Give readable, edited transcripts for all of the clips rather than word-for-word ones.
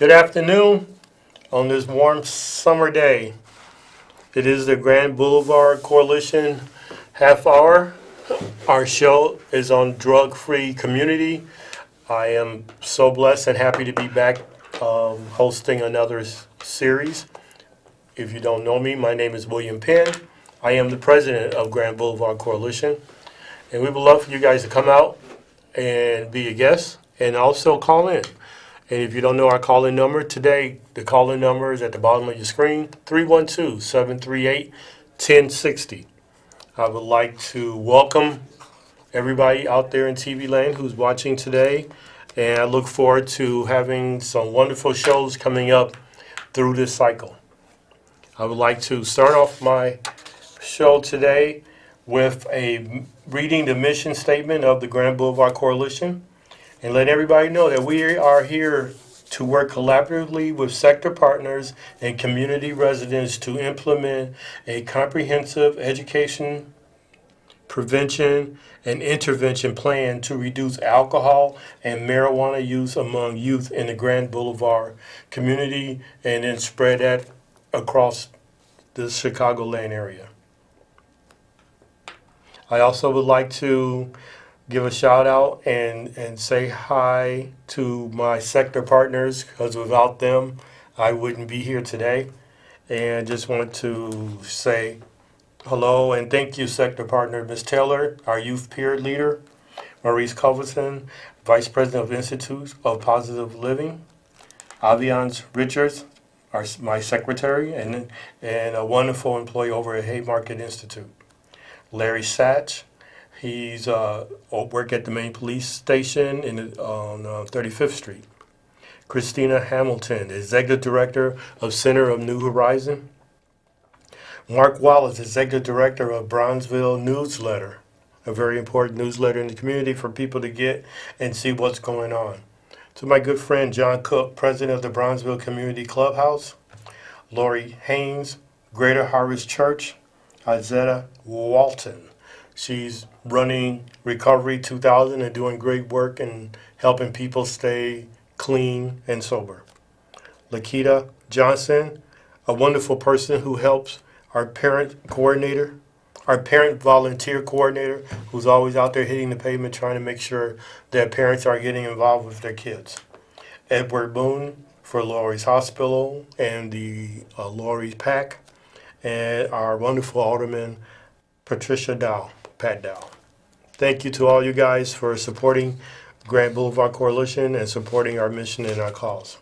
Good afternoon on this warm summer day. It is the Grand Boulevard Coalition half hour. Our show is on drug-free community. I am so blessed and happy to be back hosting another series. If you don't know me, my name is William Penn. I am the president of Grand Boulevard Coalition. And we would love for you guys to come out and be a guest and also call in. And if you don't know our call-in number today, the call-in number is at the bottom of your screen, 312-738-1060. I would like to welcome everybody out there in TV land who's watching today. And I look forward to having some wonderful shows coming up through this cycle. I would like to start off my show today with reading the mission statement of the Grand Boulevard Coalition and let everybody know that we are here to work collaboratively with sector partners and community residents to implement a comprehensive education, prevention, and intervention plan to reduce alcohol and marijuana use among youth in the Grand Boulevard community and then spread that across the Chicagoland area. I also would like to give a shout out and say hi to my sector partners, because without them, I wouldn't be here today. And just want to say hello and thank you, sector partner Ms. Taylor, our youth peer leader, Maurice Culverson, Vice President of Institute of Positive Living, Aviance Richards, my secretary, and a wonderful employee over at Haymarket Institute. Larry Satch, he's work at the main police station on 35th Street. Christina Hamilton, Executive Director of Center of New Horizon. Mark Wallace, Executive Director of Bronzeville Newsletter, a very important newsletter in the community for people to get and see what's going on. To my good friend John Cook, President of the Bronzeville Community Clubhouse. Lori Haynes, Greater Harvest Church. Izetta Walton. She's running Recovery 2000 and doing great work and helping people stay clean and sober. Lakita Johnson, a wonderful person who helps our parent volunteer coordinator, who's always out there hitting the pavement trying to make sure that parents are getting involved with their kids. Edward Boone for Lurie's Hospital and the Lurie's PAC. And our wonderful Alderman, Patricia Dow, Pat Dow. Thank you to all you guys for supporting Grand Boulevard Coalition and supporting our mission and our cause.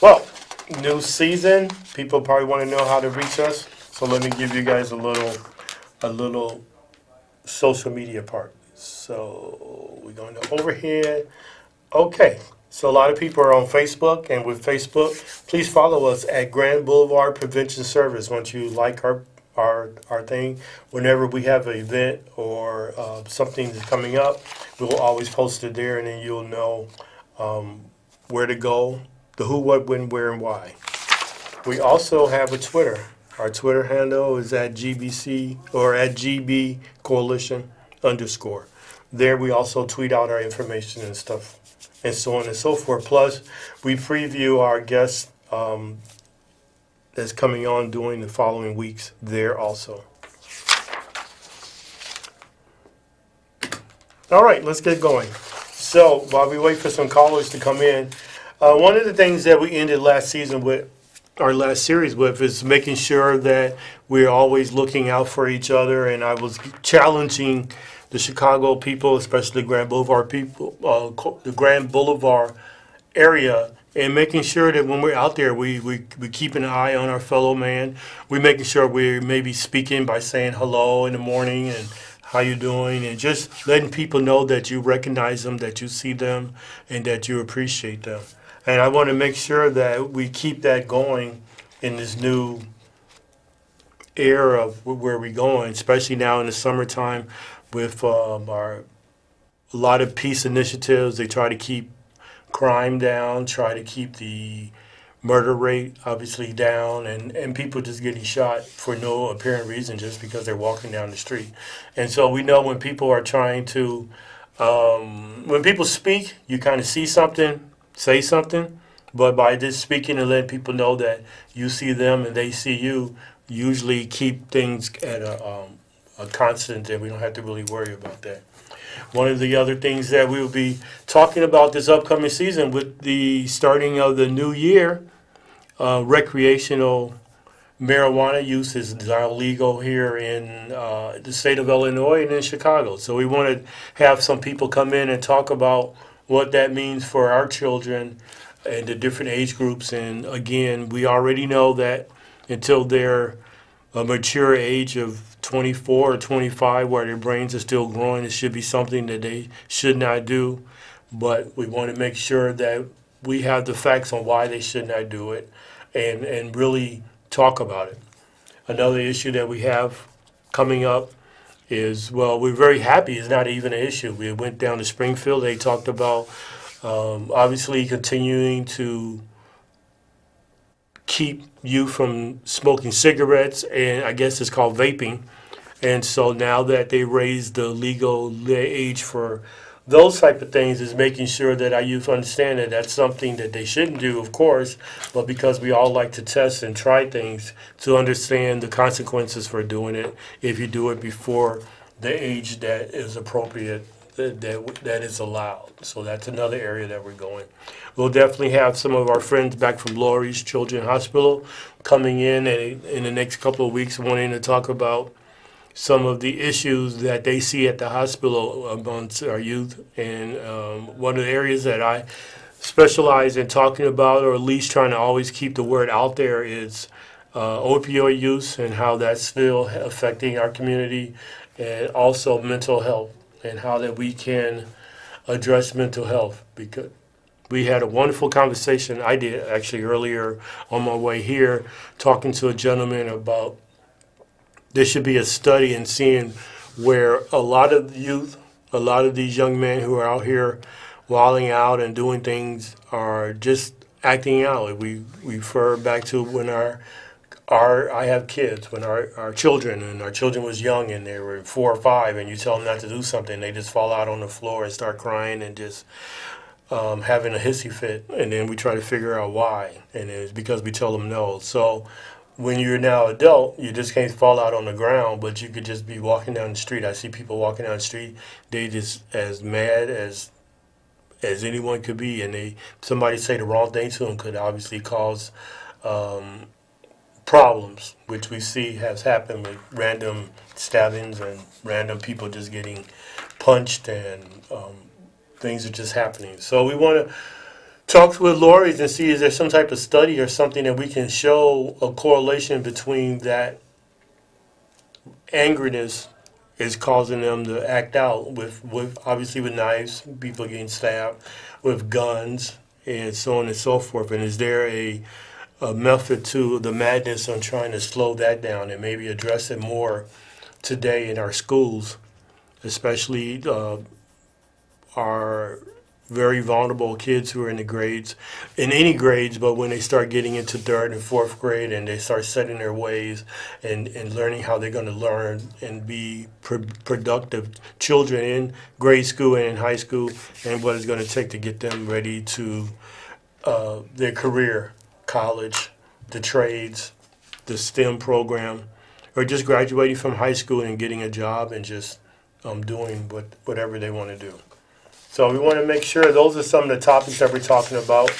Well, new season. People probably want to know how to reach us, so let me give you guys a little social media part. So we're going to overhead. Okay. So a lot of people are on Facebook, and with Facebook, please follow us at Grand Boulevard Prevention Service. Once you like our thing, whenever we have an event or something that's coming up, we will always post it there, and then you'll know where to go, the who, what, when, where, and why. We also have a Twitter. Our Twitter handle is at GBC or at GB Coalition _. There we also tweet out our information and stuff, and so on and so forth. Plus, we preview our guests that's coming on during the following weeks there also. All right, let's get going. So while we wait for some callers to come in, one of the things that we ended last series with is making sure that we're always looking out for each other, and I was challenging the Chicago people, especially the Grand Boulevard people, the Grand Boulevard area, and making sure that when we're out there, we keep an eye on our fellow man. We're making sure we're maybe speaking by saying hello in the morning and how you doing, and just letting people know that you recognize them, that you see them, and that you appreciate them. And I want to make sure that we keep that going in this new era of where we're going, especially now in the summertime with a lot of peace initiatives. They try to keep crime down, try to keep the murder rate obviously down, and people just getting shot for no apparent reason just because they're walking down the street. And so we know when people are trying to, when people speak, you kind of see something, say something, but by just speaking and letting people know that you see them and they see you, usually keep things at a constant, and we don't have to really worry about that. One of the other things that we will be talking about this upcoming season with the starting of the new year, recreational marijuana use is now legal here in the state of Illinois and in Chicago. So we want to have some people come in and talk about what that means for our children and the different age groups. And again, we already know that until they're a mature age of 24 or 25, where their brains are still growing, it should be something that they should not do. But we want to make sure that we have the facts on why they should not do it, and really talk about it. Another issue that we have coming up is, well, we're very happy it's not even an issue. We went down to Springfield. They talked about obviously continuing to keep you from smoking cigarettes, and I guess it's called vaping. And so now that they raised the legal age for those type of things, is making sure that our youth understand that that's something that they shouldn't do, of course, but because we all like to test and try things, to understand the consequences for doing it if you do it before the age that is appropriate, that is allowed. So that's another area that we're going. We'll definitely have some of our friends back from Lurie's Children's Hospital coming in the next couple of weeks, wanting to talk about some of the issues that they see at the hospital amongst our youth. And one of the areas that I specialize in talking about, or at least trying to always keep the word out there, is opioid use and how that's still affecting our community, and also mental health and how that we can address mental health. Because we had a wonderful conversation, I did actually earlier on my way here, talking to a gentleman about there should be a study in seeing where a lot of youth, a lot of these young men who are out here wilding out and doing things are just acting out. We refer back to when I have kids, when our children was young and they were 4 or 5, and you tell them not to do something, they just fall out on the floor and start crying and just having a hissy fit, and then we try to figure out why, and it's because we tell them no. So when you're now adult, you just can't fall out on the ground, but you could just be walking down the street. I see people walking down the street, they just as mad as anyone could be, and somebody say the wrong thing to them could obviously cause problems, which we see has happened with random stabbings and random people just getting punched, and things are just happening. So we want to talk with Lurie's and see, is there some type of study or something that we can show a correlation between that angriness is causing them to act out with obviously with knives, people getting stabbed, with guns, and so on and so forth. And is there a method to the madness on trying to slow that down and maybe address it more today in our schools, especially our very vulnerable kids who are in any grades, but when they start getting into 3rd and 4th grade and they start setting their ways and learning how they're going to learn and be productive children in grade school and in high school, and what it's going to take to get them ready to their career, college, the trades, the STEM program, or just graduating from high school and getting a job and just doing whatever they want to do. So we want to make sure those are some of the topics that we're talking about.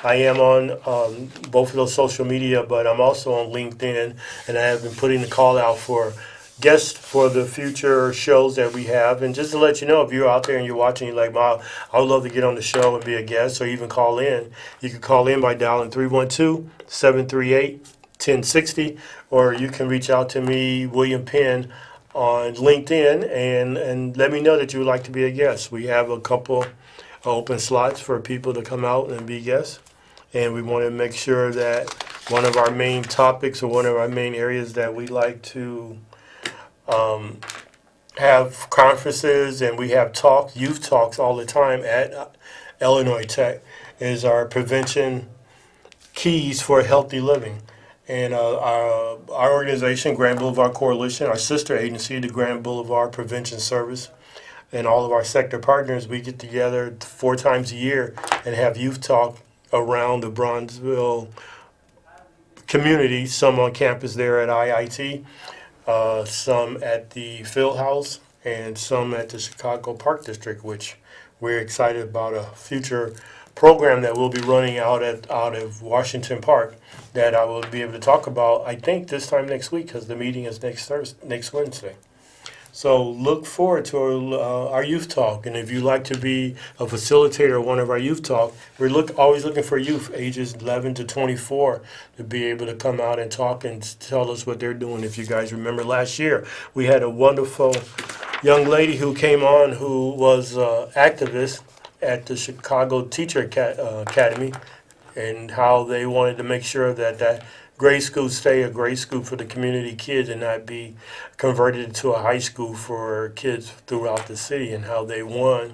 I am on both of those social media, but I'm also on LinkedIn, and I have been putting the call out for guests for the future shows that we have. And just to let you know, if you're out there and you're watching, you're like, wow, I would love to get on the show and be a guest, or even call in. You can call in by dialing 312-738-1060, or you can reach out to me, William Penn, on LinkedIn, and let me know that you would like to be a guest. We have a couple open slots for people to come out and be guests, and we want to make sure that one of our main topics, or one of our main areas that we like to have conferences, and we have youth talks all the time at Illinois Tech, is our prevention keys for healthy living. And our organization, Grand Boulevard Coalition, our sister agency, the Grand Boulevard Prevention Service, and all of our sector partners, we get together 4 times a year and have youth talk around the Bronzeville community, some on campus there at IIT, some at the Field House, and some at the Chicago Park District, which we're excited about a future program that we'll be running out of Washington Park that I will be able to talk about, I think, this time next week, because the meeting is next Wednesday. So look forward to our youth talk, and if you'd like to be a facilitator of one of our youth talk, we're always looking for youth ages 11 to 24 to be able to come out and talk and tell us what they're doing. If you guys remember last year, we had a wonderful young lady who came on who was activist at the Chicago Teacher Academy, and how they wanted to make sure that grade school stay a grade school for the community kids and not be converted to a high school for kids throughout the city, and how they won.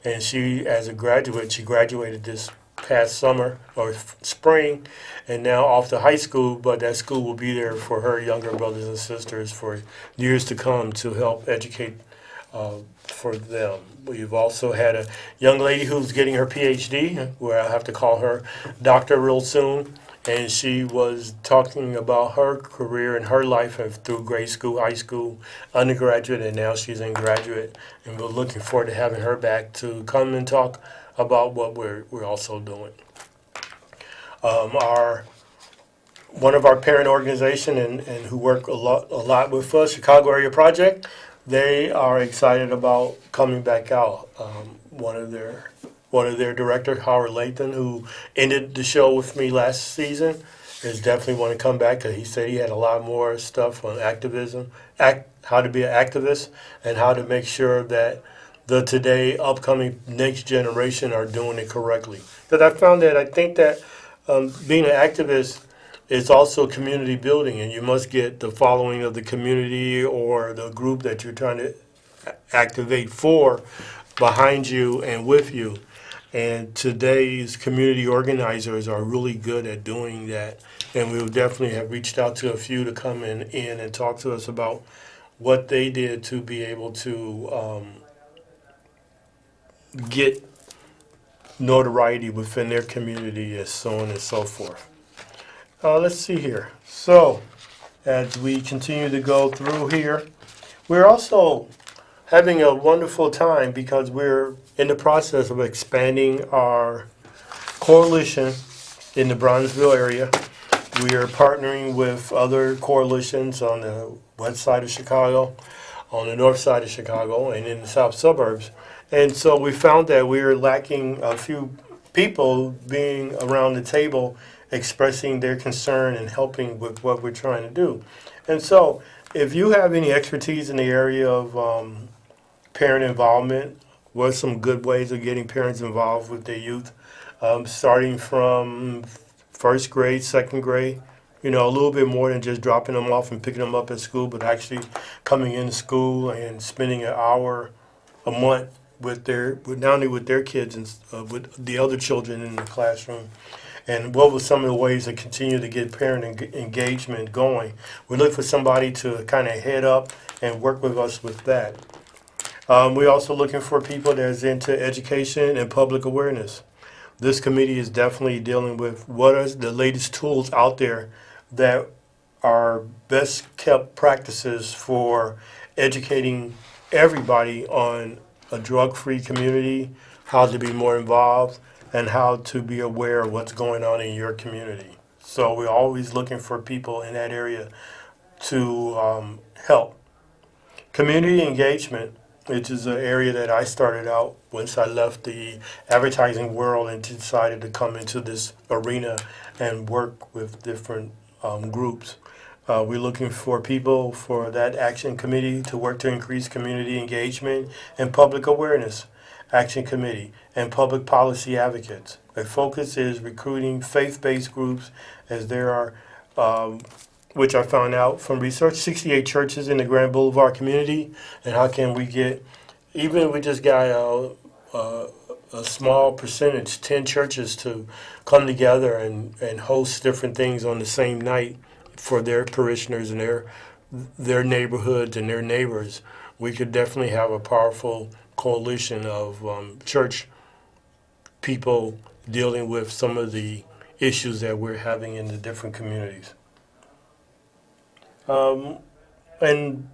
And she, as a graduate, she graduated this past summer or spring, and now off to high school, but that school will be there for her younger brothers and sisters for years to come to help educate for them. We've also had a young lady who's getting her PhD, where I'll have to call her doctor real soon, and she was talking about her career and her life through grade school, high school, undergraduate, and now she's in graduate, and we're looking forward to having her back to come and talk about what we're also doing. One of our parent organization and who work a lot with us, Chicago Area Project, they are excited about coming back out. One of their director, Howard Lathan, who ended the show with me last season, is definitely want to come back, because he said he had a lot more stuff on activism, how to be an activist, and how to make sure that the today upcoming next generation are doing it correctly. Because I think that being an activist is also community building, and you must get the following of the community or the group that you're trying to activate for behind you and with you. And today's community organizers are really good at doing that, and we will definitely have reached out to a few to come in and talk to us about what they did to be able to get notoriety within their community, and so on and so forth. Let's see here. So, as we continue to go through here, we're also having a wonderful time because we're in the process of expanding our coalition in the Bronzeville area. We are partnering with other coalitions on the west side of Chicago, on the north side of Chicago, and in the south suburbs. And so we found that we were lacking a few people being around the table expressing their concern and helping with what we're trying to do. And so if you have any expertise in the area of parent involvement, what are some good ways of getting parents involved with their youth, starting from first grade, second grade, a little bit more than just dropping them off and picking them up at school, but actually coming into school and spending an hour a month not only with their kids and with the other children in the classroom. And what were some of the ways to continue to get parent engagement going? We look for somebody to kind of head up and work with us with that. We're also looking for people that's into education and public awareness. This committee is definitely dealing with what are the latest tools out there that are best kept practices for educating everybody on a drug-free community, how to be more involved, and how to be aware of what's going on in your community. So we're always looking for people in that area to help. Community engagement, which is an area that I started out once I left the advertising world and decided to come into this arena and work with different groups. We're looking for people for that action committee to work to increase community engagement and public awareness. Action Committee, and public policy advocates. The focus is recruiting faith-based groups, as there are, which I found out from research, 68 churches in the Grand Boulevard community, and how can we get, even if we just got a small percentage, 10 churches to come together and host different things on the same night for their parishioners and their neighborhoods and their neighbors, we could definitely have a powerful coalition of church people dealing with some of the issues that we're having in the different communities. And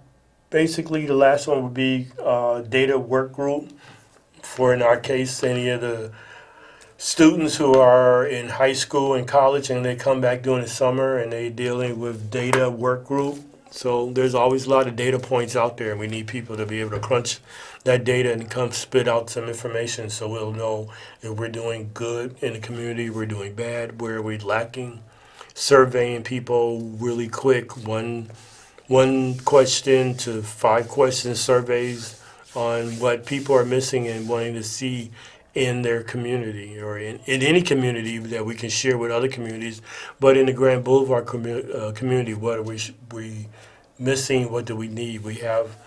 basically, the last one would be data work group. For, in our case, any of the students who are in high school and college and they come back during the summer and they dealing with data work group. So there's always a lot of data points out there, and we need people to be able to crunch that data and come spit out some information so we'll know if we're doing good in the community, we're doing bad, where are we lacking. Surveying people really quick, one question to 5 question surveys on what people are missing and wanting to see in their community or in any community that we can share with other communities. But in the Grand Boulevard community, what are we missing? What do we need? We have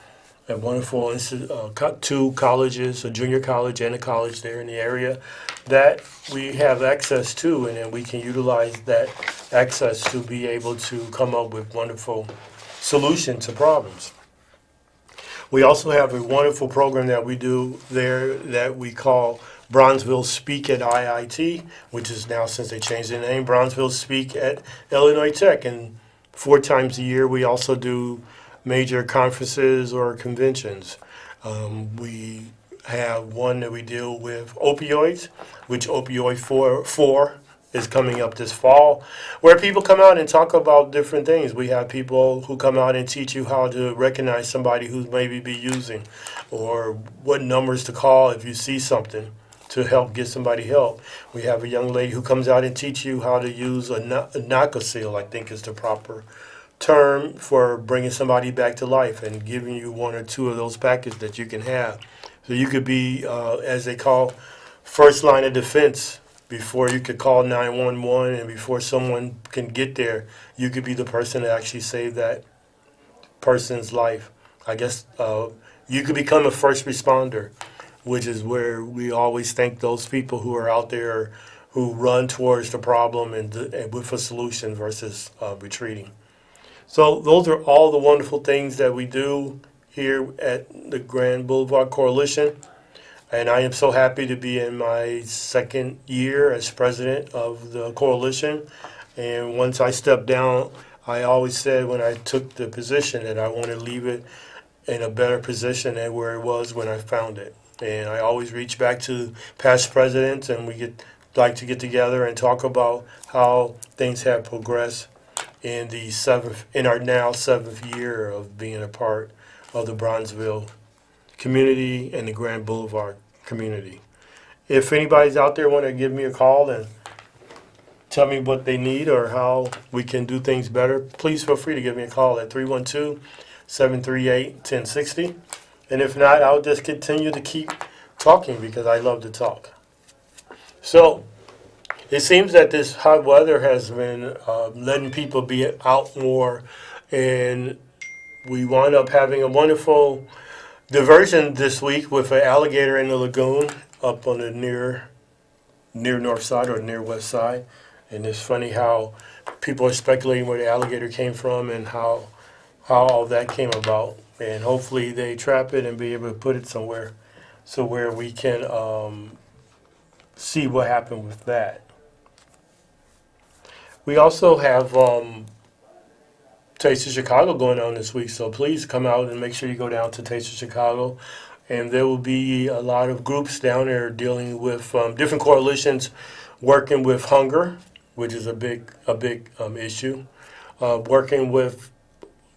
a wonderful 2 colleges, a junior college and a college there in the area that we have access to, and then we can utilize that access to be able to come up with wonderful solutions to problems. We also have a wonderful program that we do there that we call Bronzeville Speak at IIT, which is now, since they changed the name, Bronzeville Speak at Illinois Tech. And 4 times a year we also do major conferences or conventions. We have one that we deal with opioids, which opioid 4 is coming up this fall, where people come out and talk about different things. We have people who come out and teach you how to recognize somebody who maybe be using, or what numbers to call if you see something to help get somebody help. We have a young lady who comes out and teach you how to use a NACA I think is the proper term for bringing somebody back to life and giving you 1 or 2 of those packets that you can have. So you could be, as they call, first line of defense. Before you could call 911 and before someone can get there, you could be the person to actually save that person's life. I guess you could become a first responder, which is where we always thank those people who are out there who run towards the problem and with a solution versus retreating. So those are all the wonderful things that we do here at the Grand Boulevard Coalition. And I am so happy to be in my 2nd year as president of the coalition. And once I stepped down, I always said when I took the position that I want to leave it in a better position than where it was when I found it. And I always reach back to past presidents, and we like to get together and talk about how things have progressed in our now 7th year of being a part of the Bronzeville community and the Grand Boulevard community. If anybody's out there want to give me a call and tell me what they need or how we can do things better, please feel free to give me a call at 312-738-1060. And if not, I'll just continue to keep talking because I love to talk. So it seems that this hot weather has been letting people be out more, and we wound up having a wonderful diversion this week with an alligator in the lagoon up on the near north side or near west side. And it's funny how people are speculating where the alligator came from and how all that came about. And hopefully they trap it and be able to put it somewhere so where we can see what happened with that. We also have Taste of Chicago going on this week, so please come out and make sure you go down to Taste of Chicago. And there will be a lot of groups down there dealing with different coalitions working with hunger, which is a big issue, working with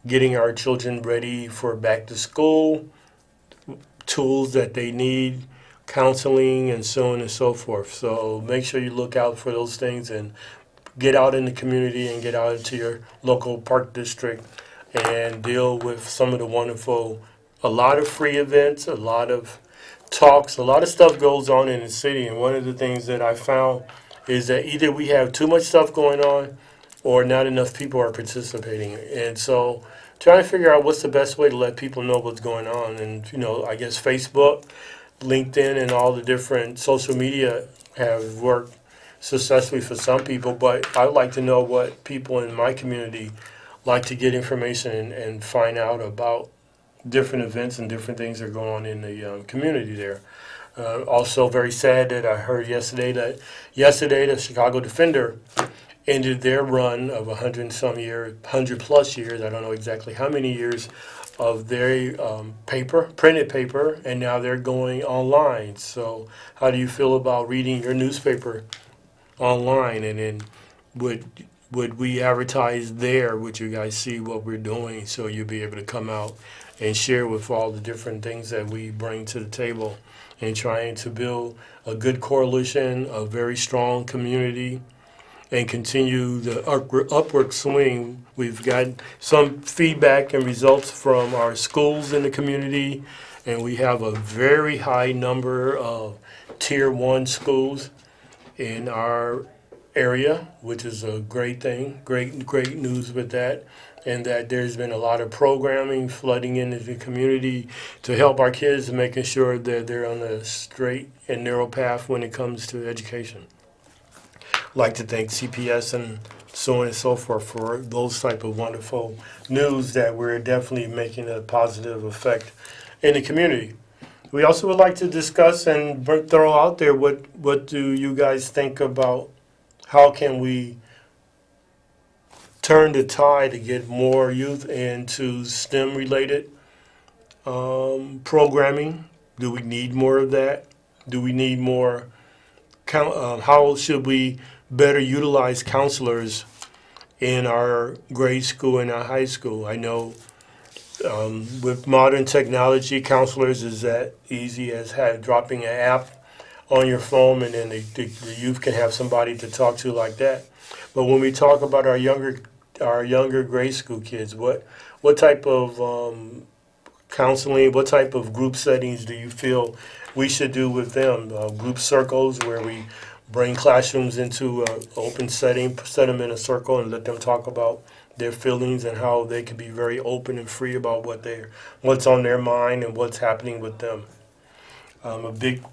getting our children ready for back to school, tools that they need, counseling, and so on and so forth. So make sure you look out for those things and get out in the community and get out into your local park district and deal with some of the a lot of free events, a lot of talks, a lot of stuff goes on in the city. And one of the things that I found is that either we have too much stuff going on or not enough people are participating. And so trying to figure out what's the best way to let people know what's going on. And, I guess Facebook, LinkedIn, and all the different social media have worked successfully for some people, but I'd like to know what people in my community like to get information and find out about different events and different things that are going on in the community there. Also, very sad that I heard yesterday the Chicago Defender ended their run of 100 and some years, 100+ years. I don't know exactly how many years of their printed paper, and now they're going online. So, how do you feel about reading your newspaper online, and then would would we advertise there? Would you guys see what we're doing so you'll be able to come out and share with all the different things that we bring to the table and trying to build a good coalition, a very strong community, and continue the upward swing. We've got some feedback and results from our schools in the community, and we have a very high number of Tier 1 schools in our area, which is a great thing, great news with that, and that there's been a lot of programming flooding into the community to help our kids, making sure that they're on a straight and narrow path when it comes to education. Like to thank CPS and so on and so forth for those type of wonderful news that we're definitely making a positive effect in the community. We also would like to discuss and throw out there what do you guys think about how can we turn the tide to get more youth into STEM related programming? Do we need more of that? Do we need more? How should we better utilize counselors in our grade school and our high school? I know with modern technology, counselors is that easy as dropping an app on your phone, and then the youth can have somebody to talk to like that. But when we talk about our younger grade school kids, what type of counseling, what type of group settings do you feel we should do with them? Group circles where we bring classrooms into an open setting, set them in a circle, and let them talk about their feelings and how they can be very open and free about what's on their mind and what's happening with them. I'm a big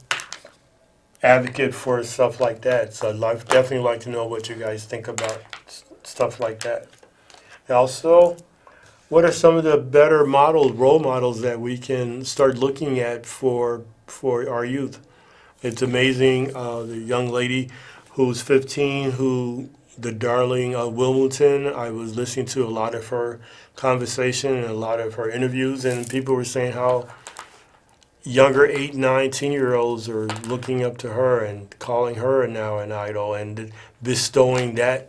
advocate for stuff like that, so I'd definitely like to know what you guys think about stuff like that. Also, what are some of the better role models that we can start looking at for our youth? It's amazing, the young lady who's 15, the darling Wilmington. I was listening to a lot of her conversation and a lot of her interviews, and people were saying how younger 8, 9, 10-year-olds are looking up to her and calling her now an idol and bestowing that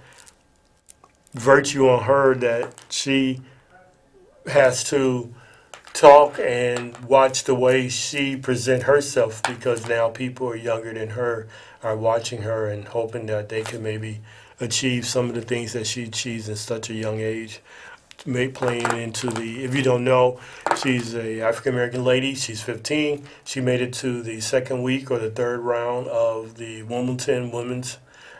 virtue on her that she has to talk and watch the way she present herself, because now people are younger than her are watching her and hoping that they can maybe achieve some of the things that she achieves in such a young age. Playing into if you don't know, she's a African American lady. She's 15. She made it to the second week or the third round of the Wilmington Women's,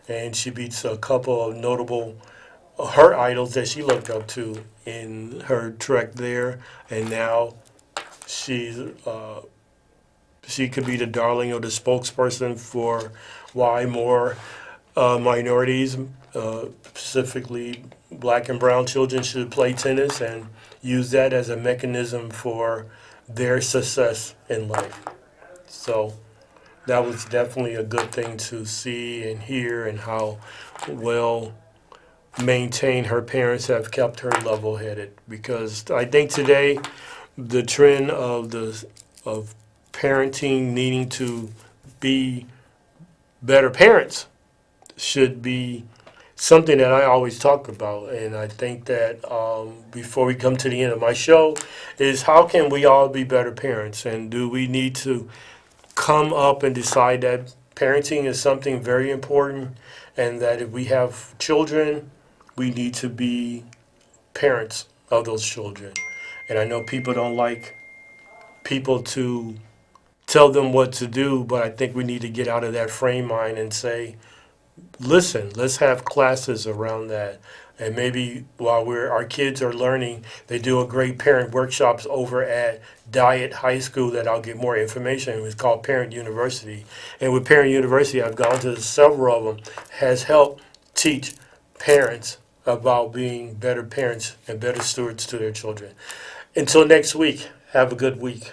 and she beats a couple of notable her idols that she looked up to in her trek there, and now she could be the darling or the spokesperson for why more minorities, specifically black and brown children, should play tennis and use that as a mechanism for their success in life. So that was definitely a good thing to see and hear, and how well maintained her parents have kept her level-headed. Because I think today the trend of parenting needing to be better parents should be something that I always talk about. And I think that before we come to the end of my show is how can we all be better parents, and do we need to come up and decide that parenting is something very important, and that if we have children, we need to be parents of those children. And I know people don't like people to tell them what to do, but I think we need to get out of that frame mind and say, listen, let's have classes around that. And maybe while our kids are learning, they do a great parent workshops over at Diet High School that I'll get more information. It's called Parent University. And with Parent University, I've gone to several of them, has helped teach parents about being better parents and better stewards to their children. Until next week, have a good week.